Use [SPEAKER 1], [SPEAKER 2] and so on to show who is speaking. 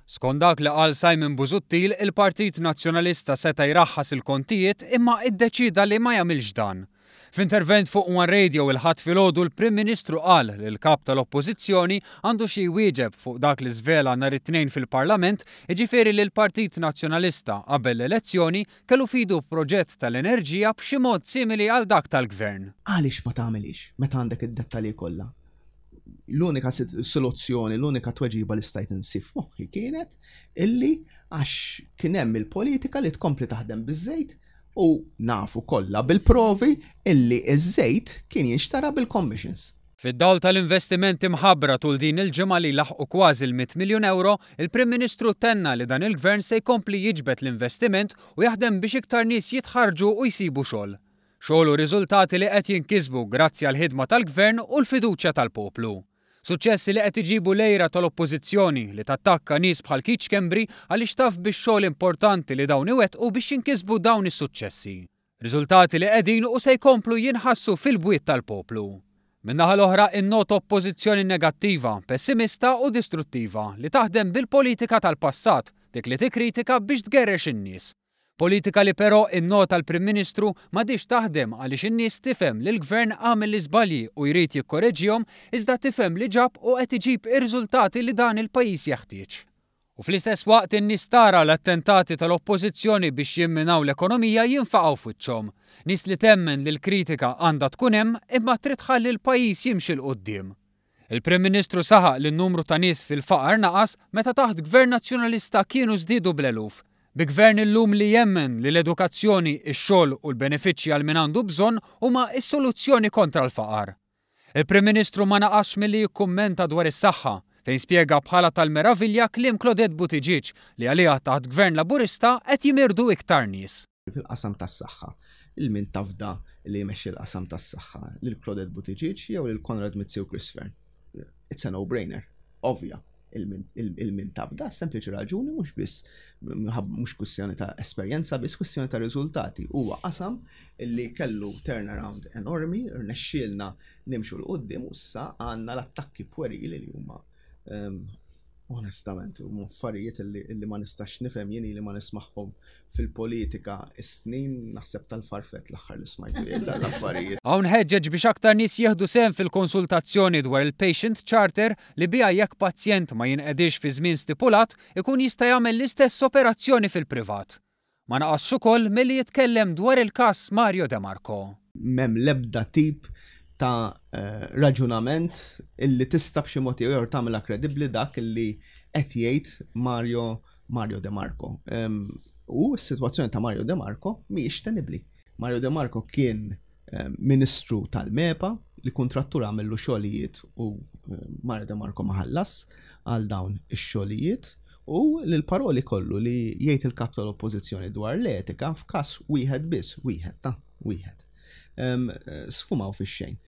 [SPEAKER 1] Skont dak li qal Simon Busuttil, il-Partit Nazzjonalista seta' jraħħas il-kontijiet imma iddeċida li ma jagħmilx dan. F'intervent fuq One Radio il-ħadd filgħodu l-Prim Ministru qal li l-kap tal-Oppożizzjoni għandu xi jwieġeb fuq dak li żvela nhar it-Tnejn fil-Parlament, jiġifieri li l-Partit Nazzjonalista qabel l-elezzjoni kellu fidu proġett tal-enerġija b'xi mod simili għal dak tal-Gvern.
[SPEAKER 2] Għaliex ma tagħmilix meta għandek id-dettalji kollha? L-unika soluzzjoni, l-unika tweġiba li stajt insif moħħi kienet illi għax kien hemm il-politika li tkompli taħdem biż-żejt u nafu kollha bil-provi illi iż-żejt kien jinxtara bil-commissions.
[SPEAKER 1] Fid-dawl tal-investimenti mħabbra tul din il-ġimgħa li laħqu kważi l-100 miljun euro, il-Prim Ministru tenna li dan il-Gvern se jkompli jiġbed l-investiment u jaħdem biex iktar nies jitħarġu u jsibu xogħol. Xogħol u riżultati li qed jinkisbu grazzi għall ħidma tal-Gvern u l-fiduċja tal-poplu. Suċċessi li qed iġibu lejra tal-Oppożizzjoni li tattakka nies bħal Kiċ Kembri għaliex taf bix-xogħol importanti li dawn iwettqu biex jinkisbu dawn is-suċċessi. Riżultati li qegħdin u se jkomplu jinħassu fil-bwiet tal-poplu. Min-naħa l-oħra in-nota oppożizzjoni negattiva, pessimista u distruttiva li taħdem bil-politika tal-passat, dik li tikkritika biex tgerrex in-nies. Politika li però innota l-Prim Ministru m'għadix taħdem għaliex in-nies tifhem li l-Gvern għamel l-iżbalji u jrid jikkoreġġihom iżda tifhem li ġab u qed iġib ir-riżultati li dan il-pajjiż jeħtieġ. U fl-istess waqt in-nies tara l-attentati tal-Oppożizzjoni biex jimminaw l-ekonomija jinfaqgħu f'wiċċhom. Nies li temmen li l-kritika għandha tkun hemm imma trid tħalli l-pajjiż jimxi l quddiem. Il-Prim Ministru saħaq li n-numru ta' nies fil-faqar naqas meta taħt Gvern Nazzjonalista kienu żdiedu bl-eluf. Bi gvern illum li jemmen li l-edukazzjoni, ix-xogħol u l-benefiċċji għal min għandu bżonn huma s-soluzzjoni kontra l-faqar. Il-Prim Ministru ma naqax milli jikkummenta dwar is-saħħa fejn spjega bħala tal-meravilja kliem Claudette Buttigieg li għaliha taħt Gvern Laburista qed jimirdu iktar nies.
[SPEAKER 2] Fil-qasam tas-saħħa, il-min tafda li jmexxi l-qasam tas-saħħa lil Claudette Buttigieg jew lil Konrad Mizzi u Chris Fern. It's a no-brainer, ovvja. Il-min tabda, sempliċi raġuni, mhux biss mhux kwistjoni ta' esperjenza, biss kwistjoni ta' riżultati. Huwa qasam illi kellu turnaround enormi, rnexxielna nimxu l-qudiem u issa għandna l-attakki pwerili li huma onestament huma affarijiet illi ma nistax nifhem jien li ma nismagħhom fil-politika is-snin naħseb tal-farfet l-aħħar li smajtu l-affarijiet.
[SPEAKER 1] Hawn ħeġġeġ biex aktar nies jieħdu sehem fil-konsultazzjoni dwar il-Patient Charter li biha jekk pazjent ma jinqedix fi żmien stipulat ikun jista' jagħmel l-istess operazzjoni fil-privat. Ma naqasx ukoll milli jitkellem dwar il-każ Mario De Marco.
[SPEAKER 2] M'hemm l-ebda tip ta' raġunament illi tista' b'xi mod jew tagħmilha kredibbli dak illi qed jgħid Mario De Marco. U s-sitwazzjoni ta' Mario De Marco mhijiex tenibbli. Mario De Marco kien Ministru tal-MEPA li kontrattur għamillu xogħlijiet u Mario De Marco ma ħallas għal dawn ix-xogħlijiet u l-paroli kollu li jgħid il-kap tal-Oppożizzjoni dwar l-etika f'każ wieħed biss, wieħed. Sfumaw fix-xejn.